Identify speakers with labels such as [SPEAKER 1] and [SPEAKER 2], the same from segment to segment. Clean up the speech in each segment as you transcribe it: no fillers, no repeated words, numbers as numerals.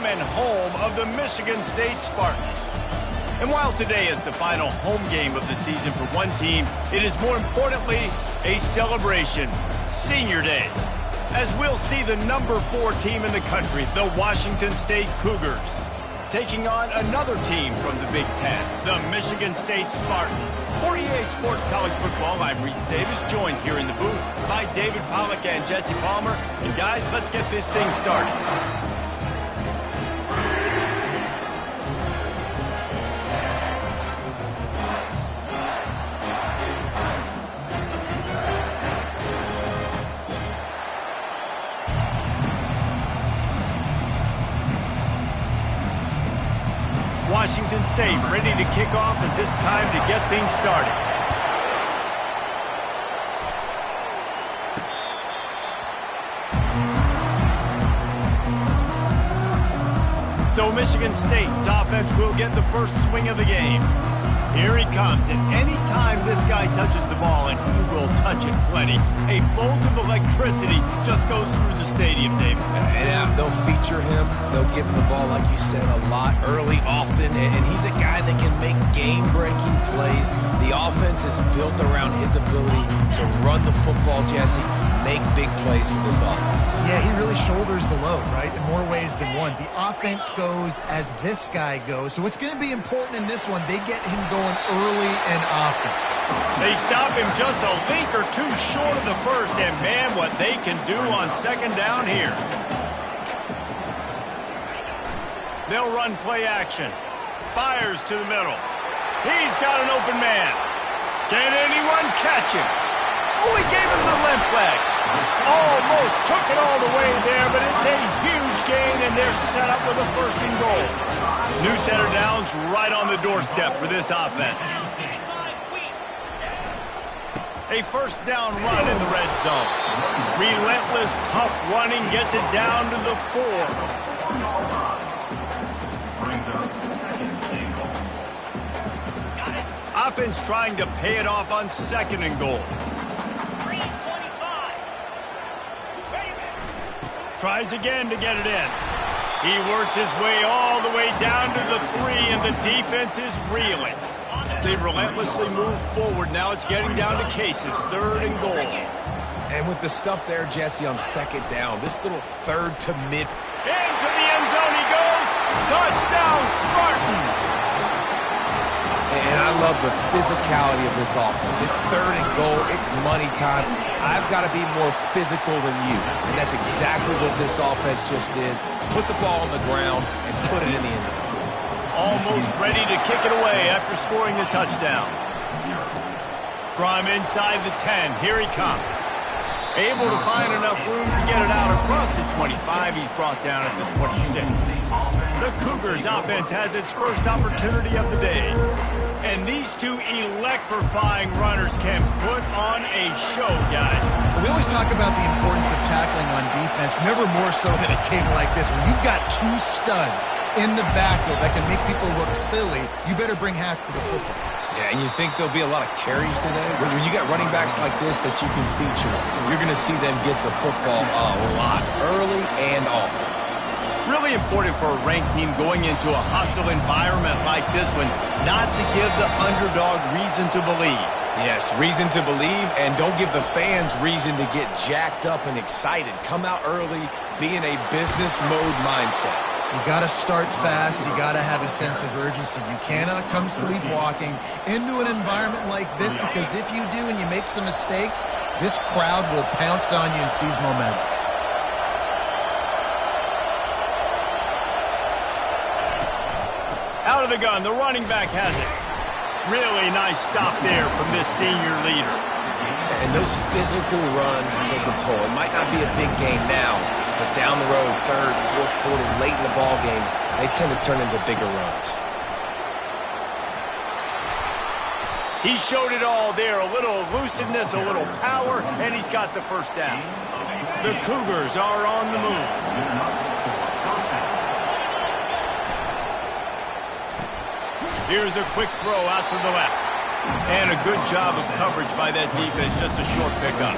[SPEAKER 1] and home of the Michigan State Spartans. And while today is the final home game of the season for one team, it is more importantly a celebration, Senior Day, as we'll see the number 4 team in the country, the Washington State Cougars, taking on another team from the Big Ten, the Michigan State Spartans. For EA Sports College Football, I'm Reese Davis, joined here in the booth by David Pollack and Jesse Palmer. And guys, let's get this thing started. Washington State ready to kick off as it's time to get things started. So Michigan State's offense will get the first swing of the game. Here he comes, and any time this guy touches the ball, and he will touch it plenty, a bolt of electricity just goes through the stadium, David.
[SPEAKER 2] And they'll feature him. They'll give him the ball, like you said, a lot, early, often, and he's a guy that can make game-breaking plays. The offense is built around his ability to run the football, Jesse, make big plays for this offense.
[SPEAKER 3] Yeah, he really shoulders the load, right, in more ways than one. The offense goes as this guy goes, so it's going to be important in this one. They get him going early and often.
[SPEAKER 1] They stop him just a link or two short of the first, and man, what they can do on second down here. They'll run play action. Fires to the middle. He's got an open man. Can anyone catch him? Oh, he gave him the limp leg. Almost took it all the way there, but it's a huge gain, and they're set up with a first and goal. New set of downs right on the doorstep for this offense. A first down run in the red zone. Relentless, tough running gets it down to the 4. Offense trying to pay it off on second and goal. Tries again to get it in. He works his way all the way down to the 3, and the defense is reeling. They've relentlessly moved forward. Now it's getting down to cases. Third and goal.
[SPEAKER 2] And with the stuff there, Jesse, on second down, this little third to mid.
[SPEAKER 1] Into the end zone he goes. Touchdown, Spartans.
[SPEAKER 2] And I love the physicality of this offense. It's third and goal. It's money time. I've got to be more physical than you. And that's exactly what this offense just did. Put the ball on the ground and put it in the end zone.
[SPEAKER 1] Almost ready to kick it away after scoring the touchdown. From inside the 10, here he comes. Able to find enough room to get it out across the 25. He's brought down at the 26. The Cougars offense has its first opportunity of the day. And these two electrifying runners can put on a show, guys.
[SPEAKER 3] We always talk about the importance of tackling on defense, never more so than a game like this. When you've got two studs in the backfield that can make people look silly, you better bring hats to the football.
[SPEAKER 2] Yeah, and you think there'll be a lot of carries today? When you got running backs like this that you can feature, you're going to see them get the football a lot, early and often.
[SPEAKER 1] Really important for a ranked team going into a hostile environment like this one, not to give the underdog reason to believe.
[SPEAKER 2] Yes, reason to believe, and don't give the fans reason to get jacked up and excited. Come out early, be in a business mode mindset.
[SPEAKER 3] You got to start fast. You got to have a sense of urgency. You cannot come sleepwalking into an environment like this, because if you do and you make some mistakes, this crowd will pounce on you and seize momentum.
[SPEAKER 1] Out of the gun, the running back has it. Really nice stop there from this senior leader.
[SPEAKER 2] And those physical runs take a toll. It might not be a big game now, but down the road, third, fourth quarter, late in the ball games, they tend to turn into bigger runs.
[SPEAKER 1] He showed it all there, a little elusiveness, a little power, and he's got the first down. The Cougars are on the move. Here's a quick throw out to the left. And a good job of coverage by that defense, just a short pickup.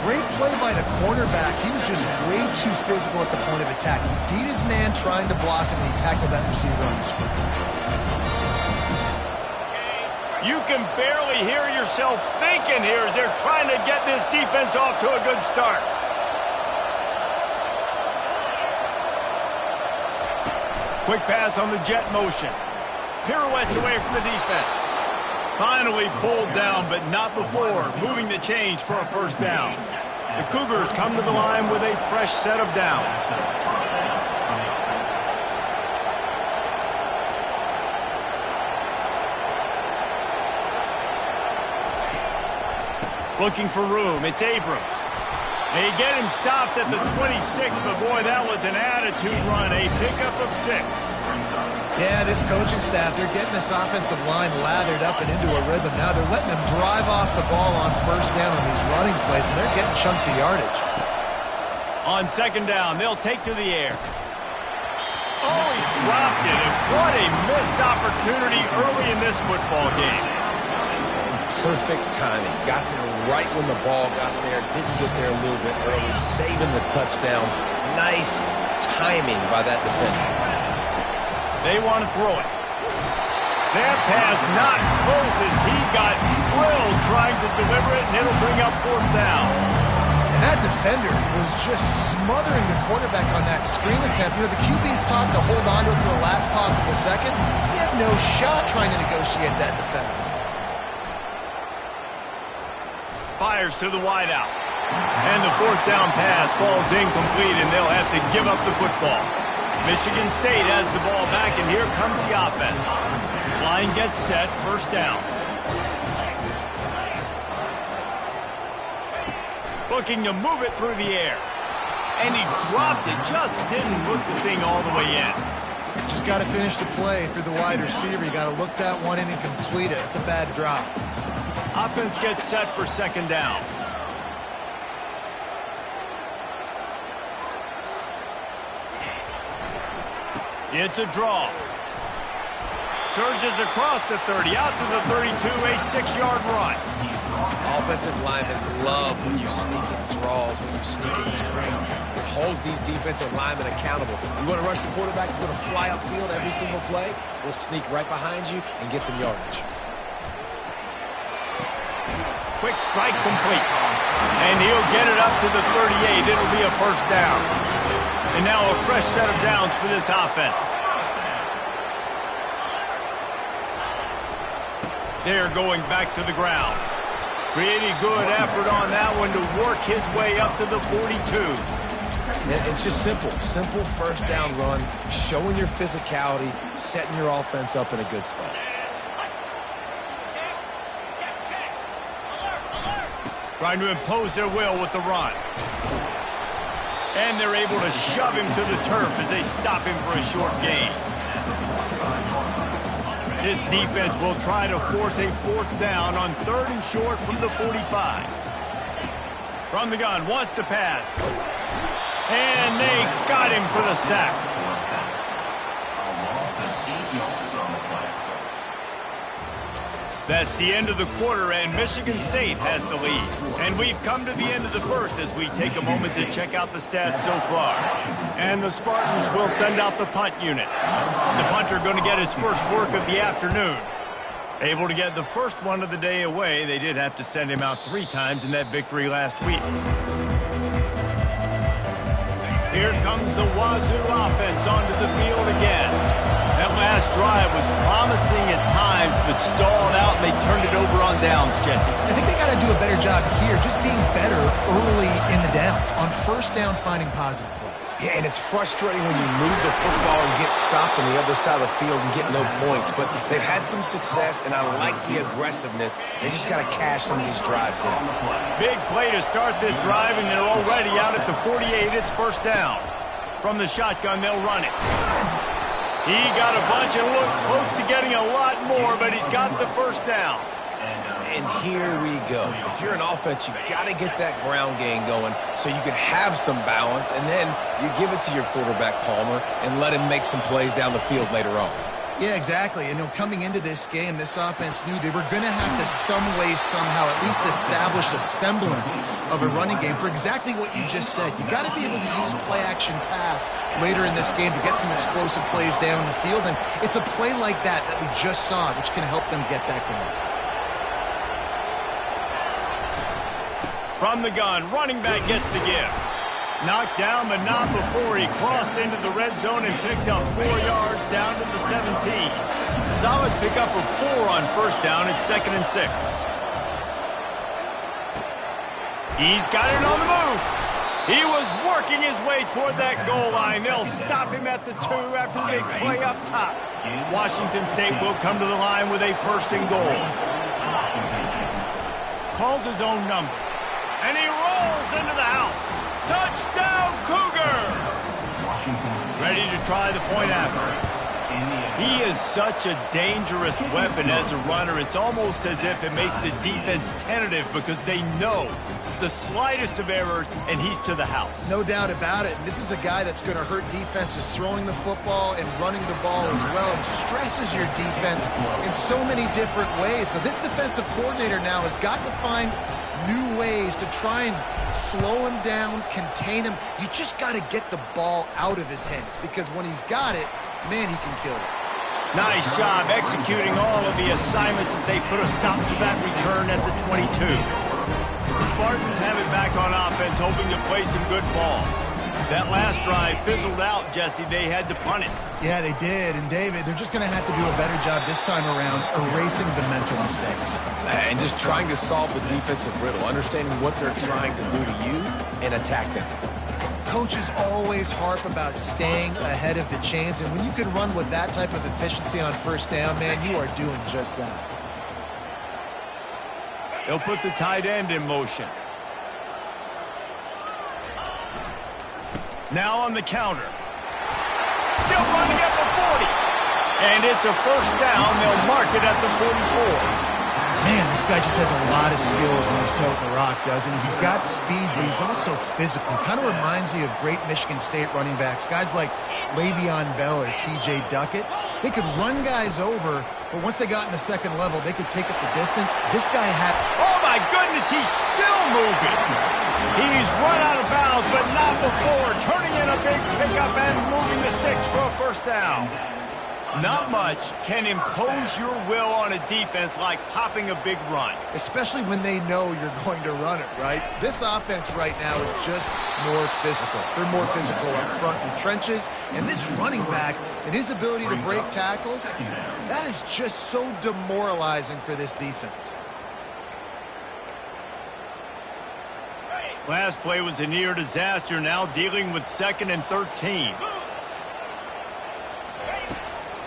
[SPEAKER 3] Great play by the cornerback. He was just way too physical at the point of attack. He beat his man trying to block him, and he tackled that receiver on the screen.
[SPEAKER 1] You can barely hear yourself thinking here as they're trying to get this defense off to a good start. Quick pass on the jet motion. Pirouettes away from the defense. Finally pulled down, but not before moving the chains for a first down. The Cougars come to the line with a fresh set of downs. Looking for room. It's Abrams. They get him stopped at the 26, but boy, that was an attitude run. A pickup of 6.
[SPEAKER 3] Yeah, this coaching staff, they're getting this offensive line lathered up and into a rhythm. Now they're letting them drive off the ball on first down on these running plays, and they're getting chunks of yardage.
[SPEAKER 1] On second down, they'll take to the air. Oh, he dropped it. And what a missed opportunity early in this football game.
[SPEAKER 2] Perfect timing. Got there right when the ball got there. Didn't get there a little bit early. Saving the touchdown. Nice timing by that defender.
[SPEAKER 1] They want to throw it. That pass not close as he got drilled trying to deliver it, and it'll bring up fourth down.
[SPEAKER 3] And that defender was just smothering the quarterback on that screen attempt. You know, the QB's taught to hold on to it to the last possible second. He had no shot trying to negotiate that defender.
[SPEAKER 1] Fires to the wideout. And the fourth down pass falls incomplete, and they'll have to give up the football. Michigan State has the ball back, and here comes the offense. Line gets set, first down. Looking to move it through the air. And he dropped it, just didn't look the thing all the way in.
[SPEAKER 3] Just got to finish the play through the wide receiver. You got to look that one in and complete it. It's a bad drop.
[SPEAKER 1] Offense gets set for second down. It's a draw. Surges across the 30, out to the 32, a 6-yard run.
[SPEAKER 2] Offensive linemen love when you sneak in draws, when you sneak in screens. It holds these defensive linemen accountable. You want to rush the quarterback, you want to fly upfield every single play, we'll sneak right behind you and get some yardage.
[SPEAKER 1] Quick strike complete. And he'll get it up to the 38. It'll be a first down. And now a fresh set of downs for this offense. They're going back to the ground. Pretty good effort on that one to work his way up to the 42.
[SPEAKER 2] It's just simple. Simple first down run, showing your physicality, setting your offense up in a good spot.
[SPEAKER 1] Trying to impose their will with the run. And they're able to shove him to the turf as they stop him for a short gain. This defense will try to force a fourth down on third and short from the 45. From the gun, wants to pass. And they got him for the sack. That's the end of the quarter, and Michigan State has the lead. And we've come to the end of the first as we take a moment to check out the stats so far. And the Spartans will send out the punt unit. The punter going to get his first work of the afternoon. Able to get the first one of the day away. They did have to send him out 3 times in that victory last week. Here comes the Wazoo offense onto the field again. That last drive was promising at times, but stalled out, and they turned it over on downs, Jesse.
[SPEAKER 3] I think they got to do a better job here, just being better early in the downs. On first down, finding positive plays.
[SPEAKER 2] Yeah, and it's frustrating when you move the football and get stopped on the other side of the field and get no points. But they've had some success, and I like the aggressiveness. They just got to cash some of these drives in.
[SPEAKER 1] Big play to start this drive, and they're already out at the 48. It's first down. From the shotgun, they'll run it. He got a bunch and looked close to getting a lot more, but he's got the first down.
[SPEAKER 2] And here we go. If you're an offense, you got to get that ground game going so you can have some balance, and then you give it to your quarterback, Palmer, and let him make some plays down the field later on.
[SPEAKER 3] Yeah, exactly. And coming into this game, this offense knew they were going to have to some way, somehow, at least establish a semblance of a running game for exactly what you just said. You got to be able to use play-action pass later in this game to get some explosive plays down the field. And it's a play like that we just saw, which can help them get that going.
[SPEAKER 1] From the gun, running back gets the give. Knocked down, but not before he crossed into the red zone and picked up 4 yards down to the 17. Solid pickup of 4 on first down at 2nd and 6. He's got it on the move. He was working his way toward that goal line. They'll stop him at the 2 after the big play up top. Washington State will come to the line with a 1st and goal. Calls his own number. And he rolls into the house. Touchdown, Cougar! Ready to try the point after. He is such a dangerous weapon as a runner. It's almost as if it makes the defense tentative because they know the slightest of errors, and he's to the house.
[SPEAKER 3] No doubt about it. This is a guy that's going to hurt defenses throwing the football and running the ball as well, and stresses your defense in so many different ways. So this defensive coordinator now has got to find new ways to try and slow him down, contain him. You just got to get the ball out of his hands, because when he's got it, man, he can kill it.
[SPEAKER 1] Nice job executing all of the assignments as they put a stop to that return at the 22. The Spartans have it back on offense, hoping to play some good ball. That last drive fizzled out, Jesse. They had to punt it.
[SPEAKER 3] Yeah, they did. And, David, they're just going to have to do a better job this time around erasing the mental mistakes.
[SPEAKER 2] And just trying to solve the defensive riddle, understanding what they're trying to do to you and attack them.
[SPEAKER 3] Coaches always harp about staying ahead of the chains, and when you can run with that type of efficiency on first down, man, you are doing just that.
[SPEAKER 1] They'll put the tight end in motion. Now on the counter. Still running at the 40. And it's a 1st down. They'll mark it at the 44.
[SPEAKER 3] Man, this guy just has a lot of skills when he's toting the rock, doesn't he? He's got speed, but he's also physical. Kind of reminds you of great Michigan State running backs. Guys like Le'Veon Bell or T.J. Duckett. They could run guys over, but once they got in the second level, they could take it the distance. This guy had...
[SPEAKER 1] Oh, my goodness, he's still moving. He's run out of bounds, but not before. Turning in a big pickup and moving the sticks for a 1st down. Not much can impose your will on a defense like popping a big run.
[SPEAKER 3] Especially when they know you're going to run it, right? This offense right now is just more physical. They're more physical up front in the trenches. And this running back and his ability to break tackles, that is just so demoralizing for this defense.
[SPEAKER 1] Last play was a near disaster, now dealing with 2nd and 13.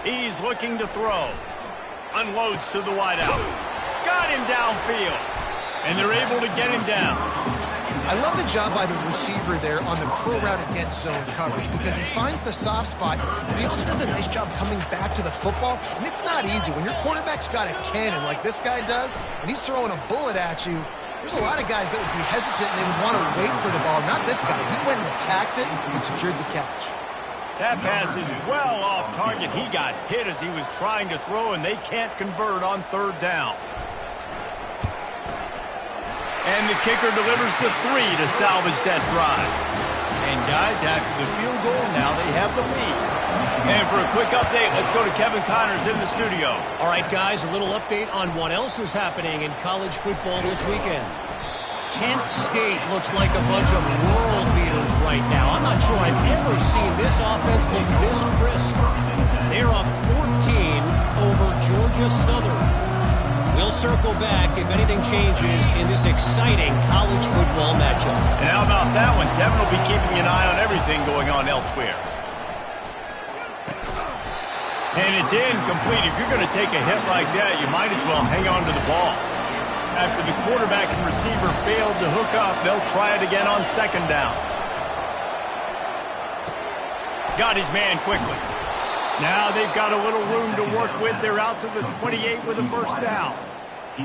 [SPEAKER 1] He's looking to throw. Unloads to the wideout. Got him downfield. And they're able to get him down.
[SPEAKER 3] I love the job by the receiver there on the pro route against zone coverage, because he finds the soft spot, but he also does a nice job coming back to the football. And it's not easy. When your quarterback's got a cannon like this guy does, and he's throwing a bullet at you, there's a lot of guys that would be hesitant and they would want to wait for the ball. Not this guy. He went and attacked it and secured the catch.
[SPEAKER 1] That pass is well off target. He got hit as he was trying to throw, and they can't convert on 3rd down. And the kicker delivers the 3 to salvage that drive. And, guys, after the field goal, now they have the lead. And for a quick update, let's go to Kevin Connors in the studio.
[SPEAKER 4] All right, guys, a little update on what else is happening in college football this weekend. Kent State looks like a bunch of world beaters right now. I'm not sure I've ever seen this offense look this crisp. They're up 14 over Georgia Southern. We'll circle back if anything changes in this exciting college football matchup.
[SPEAKER 1] And how about that one? Kevin will be keeping an eye on everything going on elsewhere. And it's incomplete. If you're going to take a hit like that, you might as well hang on to the ball. After the quarterback and receiver failed to hook up, they'll try it again on 2nd down. Got his man quickly. Now they've got a little room to work with. They're out to the 28 with a 1st down.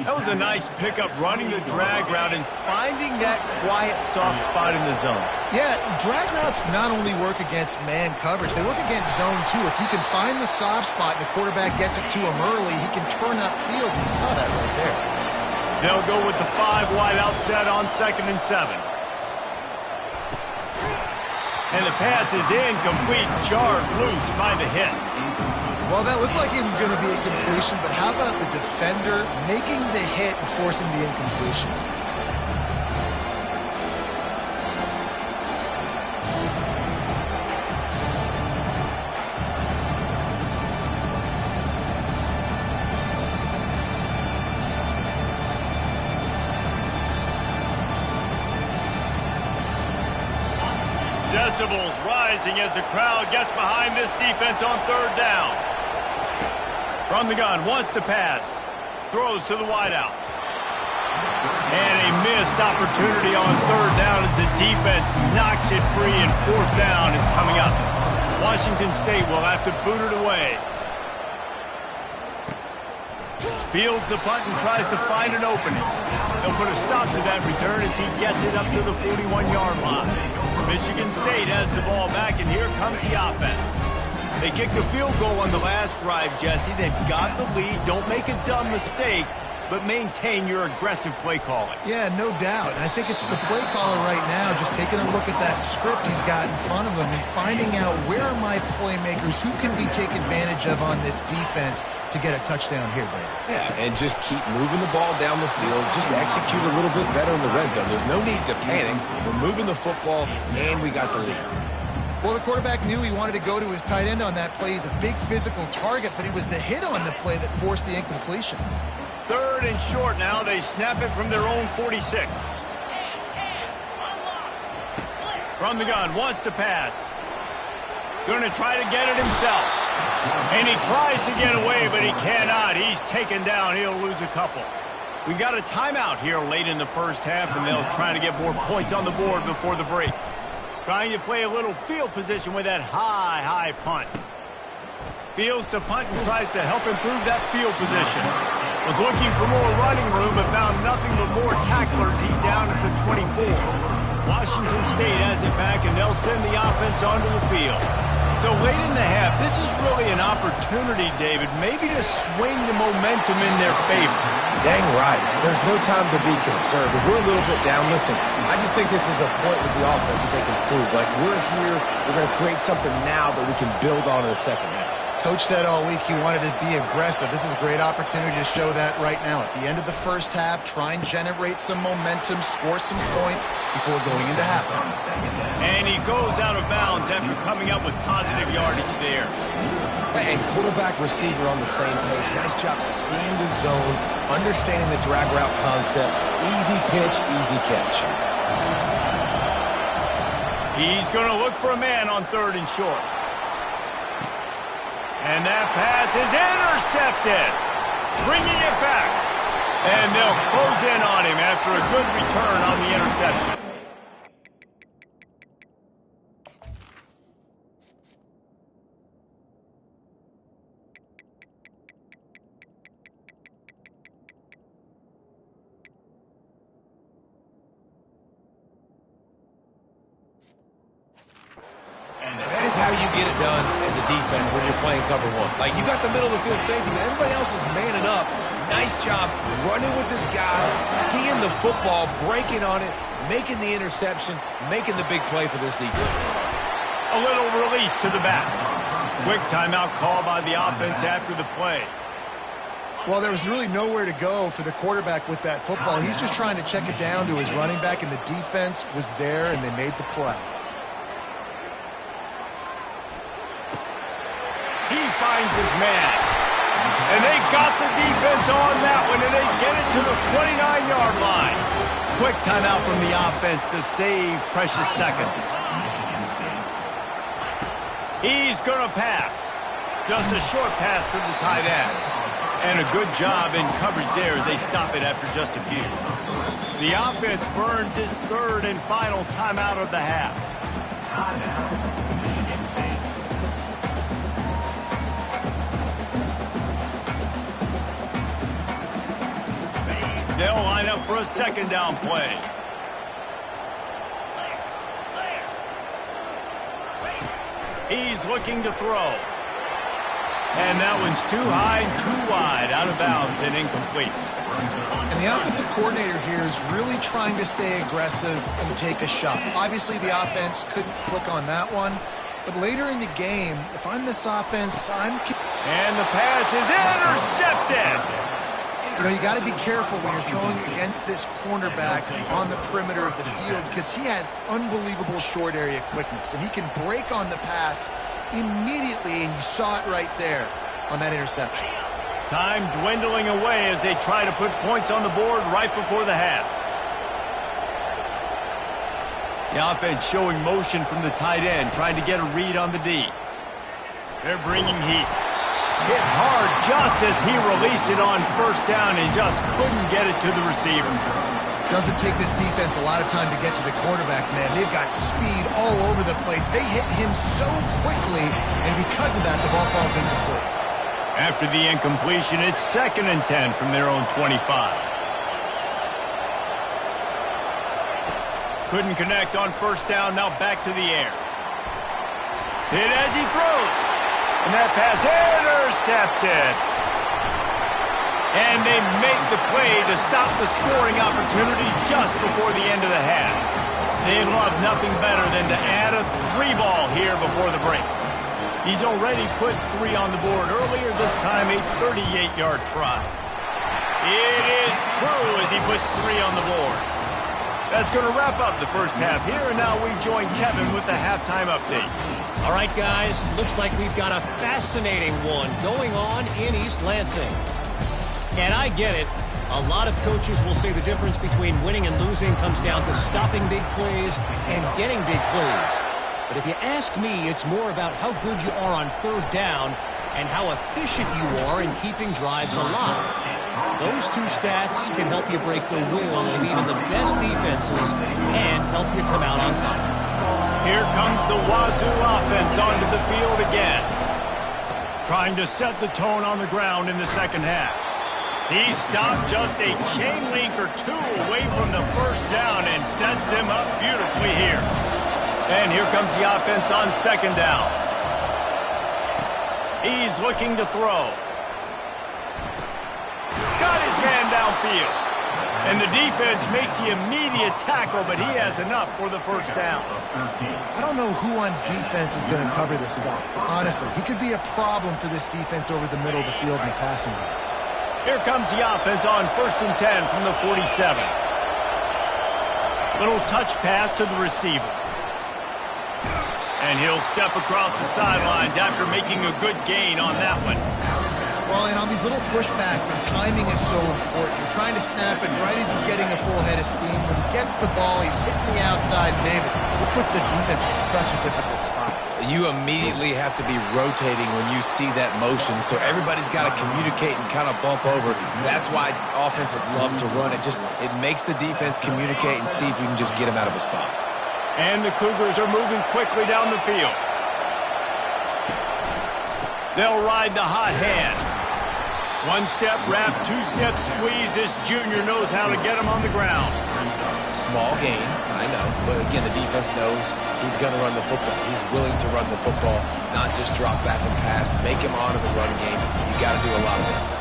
[SPEAKER 1] That was a nice pickup, running the drag route and finding that quiet, soft spot in the zone.
[SPEAKER 3] Yeah, drag routes not only work against man coverage, they work against zone too. If you can find the soft spot and the quarterback gets it to him early, he can turn upfield. You saw that right there.
[SPEAKER 1] They'll go with the 5 wide out set on 2nd and 7. And the pass is incomplete, jarred loose by the hit.
[SPEAKER 3] Well, that looked like it was going to be a completion, but how about the defender making the hit and forcing the incompletion?
[SPEAKER 1] Decibels rising as the crowd gets behind this defense on 3rd down. From the gun, wants to pass. Throws to the wideout. And a missed opportunity on 3rd down as the defense knocks it free, and 4th down is coming up. Washington State will have to boot it away. Fields the punt and tries to find an opening. They'll put a stop to that return as he gets it up to the 41-yard line. Michigan State has the ball back, and here comes the offense. They kicked a field goal on the last drive, Jesse. They've got the lead. Don't make a dumb mistake, but maintain your aggressive play calling.
[SPEAKER 3] Yeah, no doubt. And I think it's the play caller right now just taking a look at that script he's got in front of him and finding out where are my playmakers, who can we take advantage of on this defense to get a touchdown here, Dave.
[SPEAKER 2] Yeah, and just keep moving the ball down the field. Just execute a little bit better in the red zone. There's no need to panic. We're moving the football, and we got the lead.
[SPEAKER 3] Well, the quarterback knew he wanted to go to his tight end on that play. He's a big physical target, but it was the hit on the play that forced the incompletion.
[SPEAKER 1] 3rd and short now. They snap it from their own 46. From the gun, wants to pass. Going to try to get it himself. And he tries to get away, but he cannot. He's taken down. He'll lose a couple. We've got a timeout here late in the first half, and they'll try to get more points on the board before the break. Trying to play a little field position with that high punt. Fields to punt and tries to help improve that field position. Was looking for more running room, but found nothing but more tacklers. He's down at the 24. Washington State has it back, and they'll send the offense onto the field. So late in the half, this is really an opportunity, David, maybe to swing the momentum in their favor.
[SPEAKER 2] Dang right. There's no time to be concerned. If we're a little bit down, listen, I just think this is a point with the offense that they can prove. Like, we're here, we're going to create something now that we can build on in the second half.
[SPEAKER 3] Coach said all week he wanted to be aggressive. This is a great opportunity to show that right now. At the end of the first half, try and generate some momentum, score some points before going into halftime.
[SPEAKER 1] And he goes out of bounds after coming up with positive yardage there.
[SPEAKER 2] And quarterback, receiver on the same page. Nice job seeing the zone, understanding the drag route concept. Easy pitch, easy catch.
[SPEAKER 1] He's going to look for a man on 3rd and short. And that pass is intercepted. Bringing it back. And they'll close in on him after a good return on the interception.
[SPEAKER 2] That is how you get it done as a defense when you're playing cover one. Like, you got the middle of the field safety, and everybody else is manning up. Nice job running with this guy, seeing the football, breaking on it, making the interception, making the big play for this defense.
[SPEAKER 1] A little release to the back. Quick timeout call by the offense after the play.
[SPEAKER 3] Well, there was really nowhere to go for the quarterback with that football. He's just trying to check it down to his running back, and the defense was there, and they made the play.
[SPEAKER 1] He finds his man. And they got the defense on that one, and they get it to the 29-yard line. Quick timeout from the offense to save precious seconds. He's going to pass. Just a short pass to the tight end. And a good job in coverage there as they stop it after just a few. The offense burns its 3rd and final timeout of the half. for a second down play. He's looking to throw. And that one's too high and too wide, out of bounds and incomplete.
[SPEAKER 3] And the offensive coordinator here is really trying to stay aggressive and take a shot. Obviously, the offense couldn't click on that one. But later in the game, if I'm this offense,
[SPEAKER 1] And the pass is intercepted.
[SPEAKER 3] You know, you got to be careful when you're throwing against this cornerback on the perimeter of the field because he has unbelievable short area quickness, and he can break on the pass immediately, and you saw it right there on that interception.
[SPEAKER 1] Time dwindling away as they try to put points on the board right before the half. The offense showing motion from the tight end, trying to get a read on the D. They're bringing heat. Hit hard just as he released it on first down and just couldn't get it to the receiver.
[SPEAKER 3] Doesn't take this defense a lot of time to get to the quarterback, man. They've got speed all over the place. They hit him so quickly, and because of that, the ball falls incomplete.
[SPEAKER 1] After the incompletion, it's 2nd and 10 from their own 25. Couldn't connect on first down, now back to the air. Hit as he throws. And that pass intercepted. And they make the play to stop the scoring opportunity just before the end of the half. They love nothing better than to add a 3-ball here before the break. He's already put 3 on the board earlier, this time a 38-yard try. It is true as he puts 3 on the board. That's going to wrap up the first half here, and now we join Kevin with the halftime update.
[SPEAKER 4] All right, guys, looks like we've got a fascinating one going on in East Lansing. And I get it. A lot of coaches will say the difference between winning and losing comes down to stopping big plays and getting big plays. But if you ask me, it's more about how good you are on third down and how efficient you are in keeping drives alive. Those two stats can help you break the will of even the best defenses and help you come out on top.
[SPEAKER 1] Here comes the Wazoo offense onto the field again. Trying to set the tone on the ground in the second half. He stopped just a chain link or 2 away from the first down and sets them up beautifully here. And here comes the offense on second down. He's looking to throw. Got his man downfield. And the defense makes the immediate tackle, but he has enough for the first down.
[SPEAKER 3] I don't know who on defense is going to cover this guy. Honestly, he could be a problem for this defense over the middle of the field in the passing game.
[SPEAKER 1] Here comes the offense on 1st and 10 from the 47. Little touch pass to the receiver. And he'll step across the sidelines after making a good gain on that one.
[SPEAKER 3] Well, and on these little push passes, timing is so important. You're trying to snap it right as he's getting a full head of steam. When he gets the ball, he's hitting the outside, David. It puts the defense in such a difficult spot.
[SPEAKER 2] You immediately have to be rotating when you see that motion, so everybody's got to communicate and kind of bump over. That's why offenses love to run it. It makes the defense communicate and see if you can just get him out of a spot.
[SPEAKER 1] And the Cougars are moving quickly down the field. They'll ride the hot hand. 1-step wrap, 2-step squeeze. This junior knows how to get him on the ground.
[SPEAKER 2] Small gain, I know, but again, the defense knows he's going to run the football. He's willing to run the football, not just drop back and pass, make him honor the run game. You got to do a lot of this.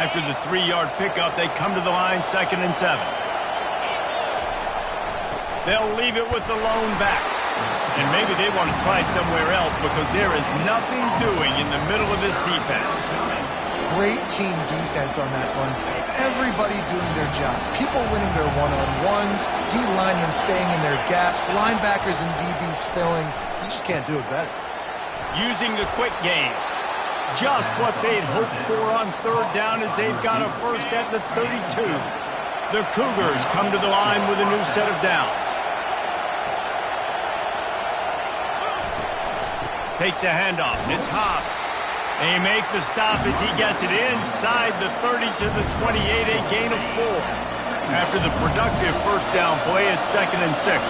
[SPEAKER 1] After the 3-yard pickup, they come to the line, 2nd and 7. They'll leave it with the lone back. And maybe they want to try somewhere else because there is nothing doing in the middle of this defense.
[SPEAKER 3] Great team defense on that run play. Everybody doing their job. People winning their one-on-ones, D linemen staying in their gaps, linebackers and DBs filling. You just can't do it better.
[SPEAKER 1] Using the quick game. Just what they'd hoped for on third down as they've got a first at the 32. The Cougars come to the line with a new set of downs. Takes the handoff. It's Hobbs. They make the stop as he gets it inside the 30 to the 28, a gain of 4. After the productive first down play, it's 2nd and 6.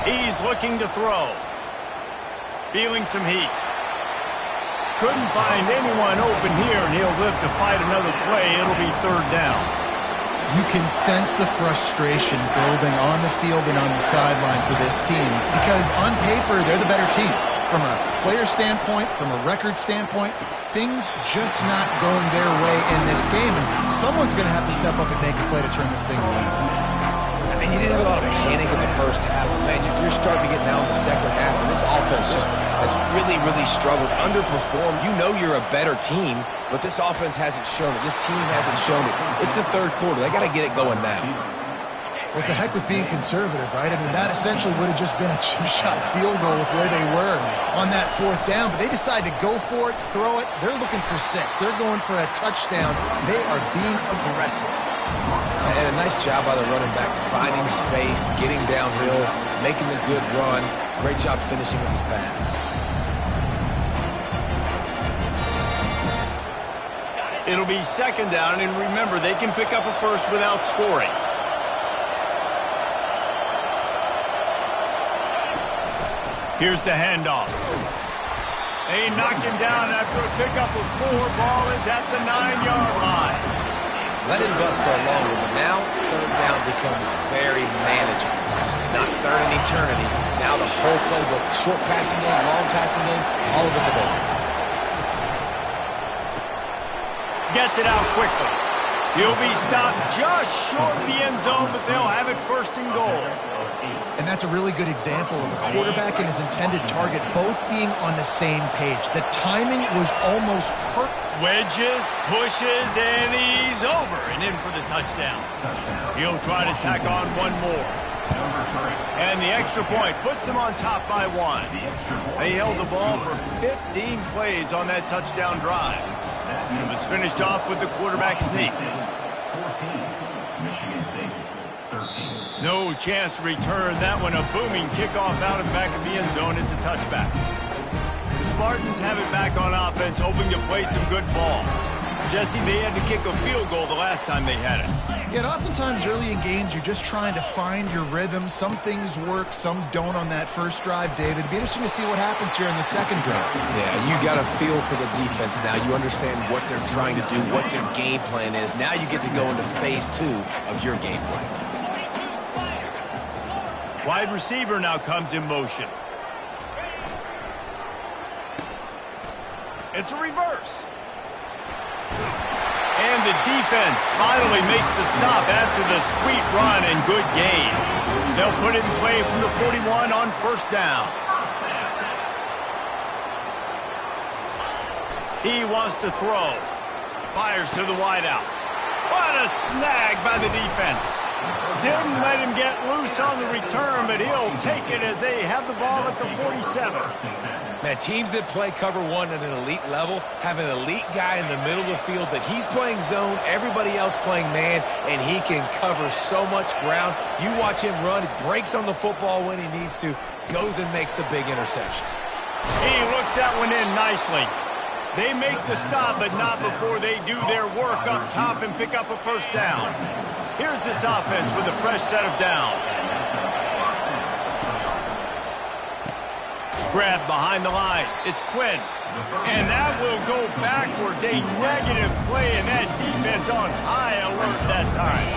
[SPEAKER 1] He's looking to throw. Feeling some heat. couldn't find anyone open here, and he'll live to fight another play. It'll be third down.
[SPEAKER 3] You can sense the frustration building on the field and on the sideline for this team because on paper, they're the better team. From a player standpoint, from a record standpoint, things just not going their way in this game. And someone's going to have to step up and make a play to turn this thing around.
[SPEAKER 2] And you didn't have a lot of panic in the first half. Man, you're starting to get now in the second half, and this offense just has really, really struggled, underperformed. You know you're a better team, but this offense hasn't shown it. This team hasn't shown it. It's the third quarter. They got to get it going now.
[SPEAKER 3] Well, it's a heck with being conservative, right? I mean, that essentially would have just been a chip-shot field goal with where they were on that fourth down, but they decide to go for it, throw it. They're looking for 6. They're going for a touchdown. They are being aggressive.
[SPEAKER 2] And a nice job by the running back, finding space, getting downhill, making a good run. Great job finishing with his pass.
[SPEAKER 1] It'll be second down, and remember, they can pick up a first without scoring. Here's the handoff. They knock him down after a pickup of 4. Ball is at the 9-yard line.
[SPEAKER 2] Let him bust for a long one, but now third down becomes very manageable. It's not third in eternity. Now the whole playbook, short passing game, long passing game, all of it's available.
[SPEAKER 1] Gets it out quickly. He'll be stopped just short of the end zone, but they'll have it first and goal.
[SPEAKER 3] And that's a really good example of a quarterback and his intended target both being on the same page. The timing was almost perfect.
[SPEAKER 1] Wedges, pushes, and he's over and in for the touchdown. He'll try to tack on one more. And the extra point puts them on top by 1. They held the ball for 15 plays on that touchdown drive. It was finished off with the quarterback sneak.
[SPEAKER 5] 14, Michigan State, 13.
[SPEAKER 1] No chance to return that one. A booming kickoff out of the back of the end zone. It's a touchback. The Spartans have it back on offense, hoping to play some good ball. Jesse, they had to kick a field goal the last time they had it.
[SPEAKER 3] Yeah, and oftentimes early in games, you're just trying to find your rhythm. Some things work, some don't on that first drive, David. It'd be interesting to see what happens here in the second drive.
[SPEAKER 2] Yeah, you got a feel for the defense now. You understand what they're trying to do, what their game plan is. Now you get to go into phase 2 of your game plan.
[SPEAKER 1] Wide receiver now comes in motion. It's a reverse. And the defense finally makes the stop after the sweet run and good gain. They'll put it in play from the 41 on first down. He wants to throw. Fires to the wideout. What a snag by the defense. Didn't let him get loose on the return, but he'll take it as they have the ball at the 47.
[SPEAKER 2] Man, teams that play cover 1 at an elite level have an elite guy in the middle of the field that he's playing zone, everybody else playing man, and he can cover so much ground. You watch him run, breaks on the football when he needs to, goes and makes the big interception.
[SPEAKER 1] He looks that one in nicely. They make the stop, but not before they do their work up top and pick up a first down. Here's this offense with a fresh set of downs. Grab behind the line. It's Quinn. And that will go backwards. A negative play, and that defense on high alert that time.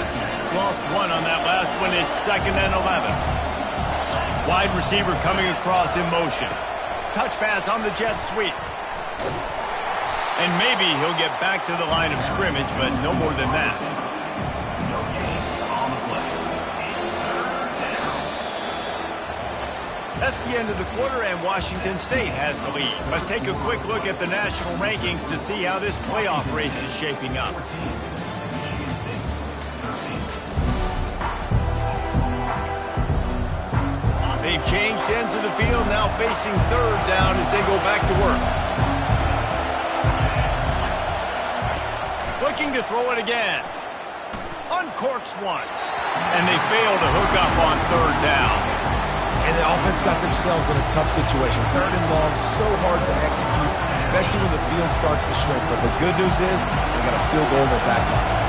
[SPEAKER 1] Lost 1 on that last one. It's 2nd and 11. Wide receiver coming across in motion. Touch pass on the jet sweep. And maybe he'll get back to the line of scrimmage, but no more than that. That's the end of the quarter, and Washington State has the lead. Let's take a quick look at the national rankings to see how this playoff race is shaping up. They've changed ends of the field, now facing third down as they go back to work. Looking to throw it again. Uncorks one. And they fail to hook up on third down.
[SPEAKER 2] And the offense got themselves in a tough situation. 3rd and long, so hard to execute, especially when the field starts to shrink. But the good news is they got a field goal in their back pocket.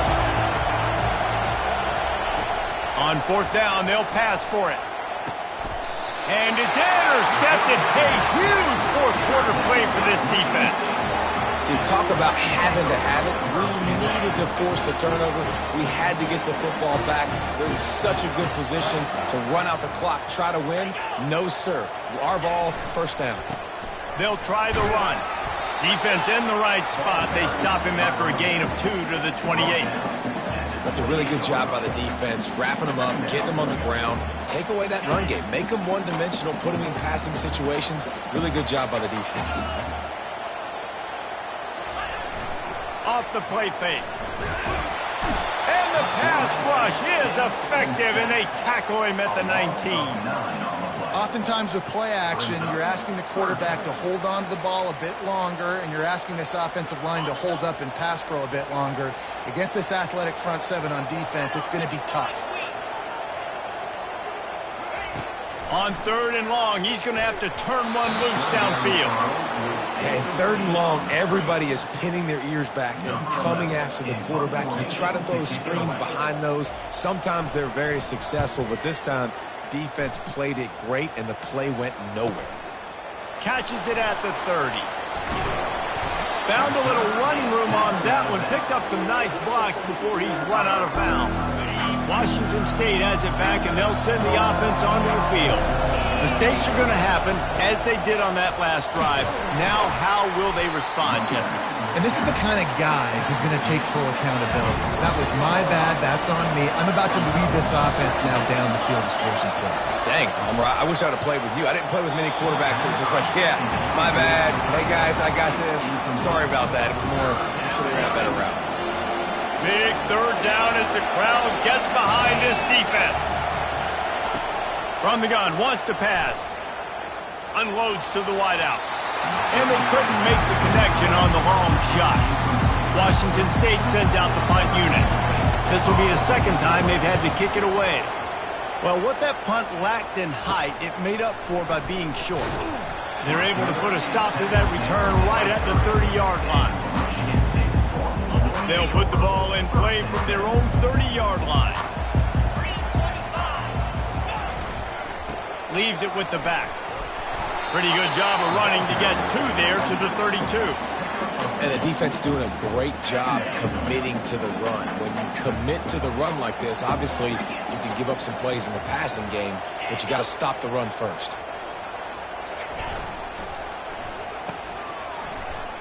[SPEAKER 1] On 4th down, they'll pass for it. And it's intercepted. A huge 4th quarter play for this defense.
[SPEAKER 2] You talk about having to have it. We needed to force the turnover. We had to get the football back. They're in such a good position to run out the clock, try to win. No, sir. Our ball, first down.
[SPEAKER 1] They'll try the run. Defense in the right spot. They stop him after a gain of 2 to the 28.
[SPEAKER 2] That's a really good job by the defense, wrapping them up, getting them on the ground. Take away that run game. Make them one-dimensional, put them in passing situations. Really good job by the defense.
[SPEAKER 1] Off the play fake. And the pass rush is effective, and they tackle him at the 19.
[SPEAKER 3] Oftentimes with play action, you're asking the quarterback to hold on to the ball a bit longer, and you're asking this offensive line to hold up and pass pro a bit longer. Against this athletic front seven on defense, it's going to be tough.
[SPEAKER 1] On 3rd and long, he's going to have to turn one loose downfield.
[SPEAKER 2] Yeah, in 3rd and long, everybody is pinning their ears back and coming after the quarterback. You try to throw screens behind those. Sometimes they're very successful, but this time, defense played it great, and the play went nowhere.
[SPEAKER 1] Catches it at the 30. Found a little running room on that one. Picked up some nice blocks before he's run out of bounds. Washington State has it back, and they'll send the offense onto the field. Mistakes are going to happen, as they did on that last drive. Now, how will they respond, Jesse?
[SPEAKER 3] And this is the kind of guy who's going to take full accountability. That was my bad. That's on me. I'm about to lead this offense now down the field and score some points.
[SPEAKER 2] Dang, Palmer, I wish I would have played with you. I didn't play with many quarterbacks that were just like, yeah, my bad. Hey, guys, I got this. I'm sorry about that. It was more, I'm sure they ran a better route.
[SPEAKER 1] Big 3rd down as the crowd gets behind this defense. From the gun, wants to pass. Unloads to the wideout. And they couldn't make the connection on the long shot. Washington State sends out the punt unit. This will be the 2nd time they've had to kick it away. Well, what that punt lacked in height, it made up for by being short. They're able to put a stop to that return right at the 30-yard line. They'll put the ball in play from their own 30-yard line. Leaves it with the back. Pretty good job of running to get 2 there to the 32.
[SPEAKER 2] And the defense doing a great job committing to the run. When you commit to the run like this, obviously you can give up some plays in the passing game, but you got to stop the run first.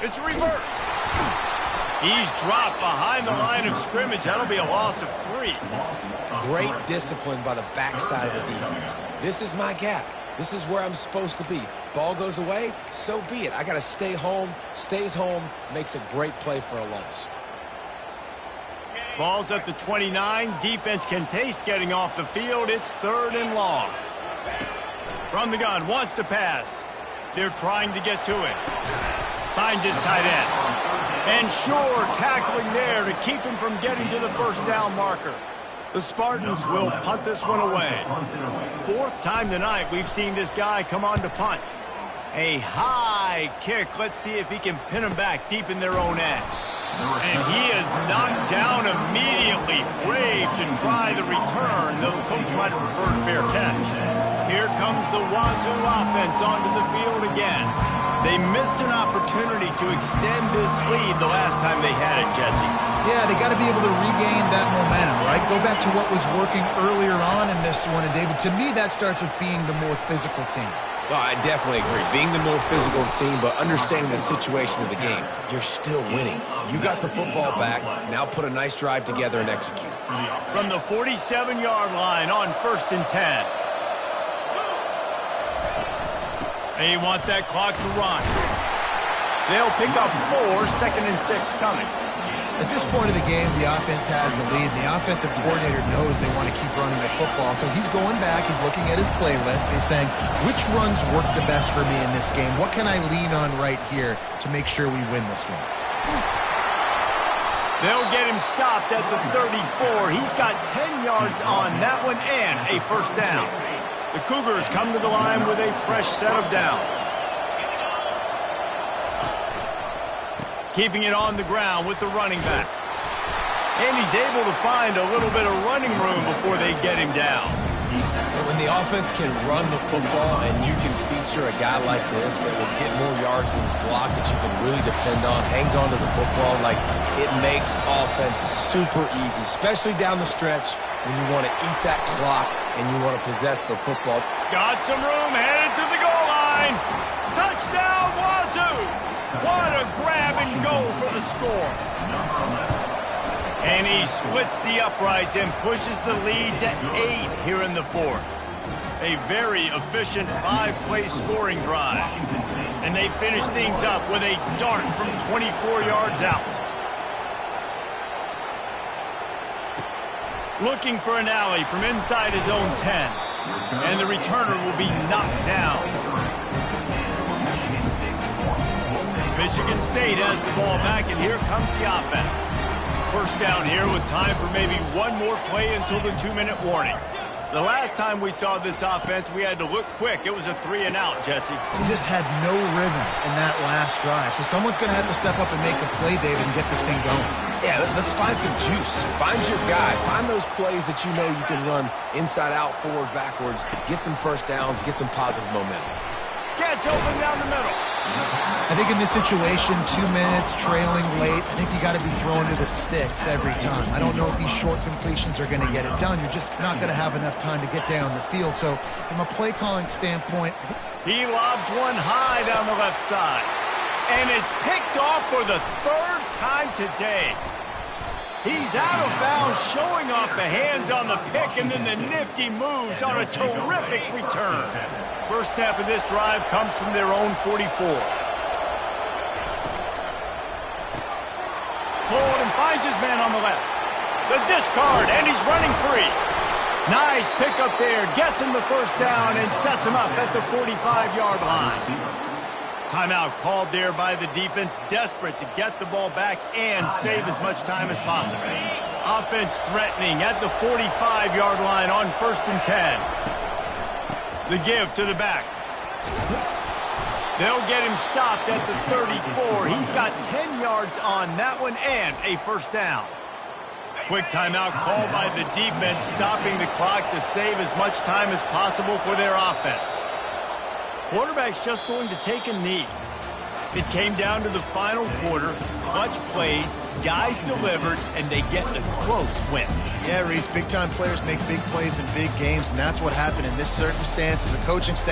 [SPEAKER 1] It's a reverse. He's dropped behind the line of scrimmage. That'll be a loss of 3.
[SPEAKER 2] Great discipline by the backside of the defense. This is my gap. This is where I'm supposed to be. Ball goes away, so be it. I got to stay home. Stays home, makes a great play for a loss.
[SPEAKER 1] Ball's at the 29. Defense can taste getting off the field. It's 3rd and long. From the gun, wants to pass. They're trying to get to it. Finds his tight end. And sure, tackling there to keep him from getting to the 1st down marker. The Spartans will punt this one away. 4th time tonight we've seen this guy come on to punt. A high kick. Let's see if he can pin him back deep in their own end. And he is knocked down immediately. Brave to try the return, though the coach might have preferred fair catch. Here comes the Wazoo offense onto the field again. They missed an opportunity to extend this lead the last time they had it, Jesse.
[SPEAKER 3] Yeah, they got to be able to regain that momentum, right? Go back to what was working earlier on in this one. And, David, to me, that starts with being the more physical team.
[SPEAKER 2] Well, I definitely agree. Being the more physical team, but understanding the situation of the game. You're still winning. You got the football back. Now put a nice drive together and execute.
[SPEAKER 1] From the 47-yard line on 1st and 10. They want that clock to run. They'll pick up 4, 2nd and 6 coming.
[SPEAKER 3] At this point of the game, the offense has the lead, and the offensive coordinator knows they want to keep running the football. So he's going back, he's looking at his playlist, and he's saying, which runs work the best for me in this game? What can I lean on right here to make sure we win this one?
[SPEAKER 1] They'll get him stopped at the 34. He's got 10 yards on that one and a 1st down. The Cougars come to the line with a fresh set of downs. Keeping it on the ground with the running back. And he's able to find a little bit of running room before they get him down.
[SPEAKER 2] When When the offense can run the football and you can feature a guy like this that will get more yards than his block that you can really depend on, hangs onto the football, like it makes offense super easy, especially down the stretch when you want to eat that clock and you want to possess the football.
[SPEAKER 1] Got some room, headed to the goal line. Touchdown, Wazoo! What a grab and go for the score. And he splits the uprights and pushes the lead to 8 here in the fourth. A very efficient 5-play scoring drive. And they finish things up with a dart from 24 yards out. Looking for an alley from inside his own 10. And the returner will be knocked down. Michigan State has the ball back, and here comes the offense. First down here with time for maybe one more play until the 2-minute warning. The last time we saw this offense, we had to look quick. It was a 3-and-out, Jesse.
[SPEAKER 3] He just had no rhythm in that last drive. So someone's going to have to step up and make a play, David, and get this thing going.
[SPEAKER 2] Yeah, let's find some juice. Find your guy. Find those plays that you know you can run inside out, forward, backwards. Get some first downs. Get some positive momentum.
[SPEAKER 1] Gets open down the middle.
[SPEAKER 3] I think in this situation, 2 minutes, trailing late, I think you got to be throwing to the sticks every time. I don't know if these short completions are going to get it done. You're just not going to have enough time to get down the field. So from a play calling standpoint,
[SPEAKER 1] he lobs one high down the left side. And it's picked off for the 3rd time today. He's out of bounds, showing off the hands on the pick, and then the nifty moves on a terrific return. First snap of this drive comes from their own 44. Hold and finds his man on the left. The discard, and he's running free. Nice pickup there. Gets him the first down and sets him up at the 45-yard line. Timeout called there by the defense, desperate to get the ball back and save as much time as possible. Offense threatening at the 45-yard line on 1st and 10. The give to the back. They'll get him stopped at the 34. He's got 10 yards on that one and a first down. Quick timeout called by the defense, stopping the clock to save as much time as possible for their offense. Quarterback's just going to take a knee. It came down to the final quarter. Clutch plays, guys delivered, and they get a close win.
[SPEAKER 3] yeah, Reese, big-time players make big plays in big games, and that's what happened in this circumstance as a coaching staff.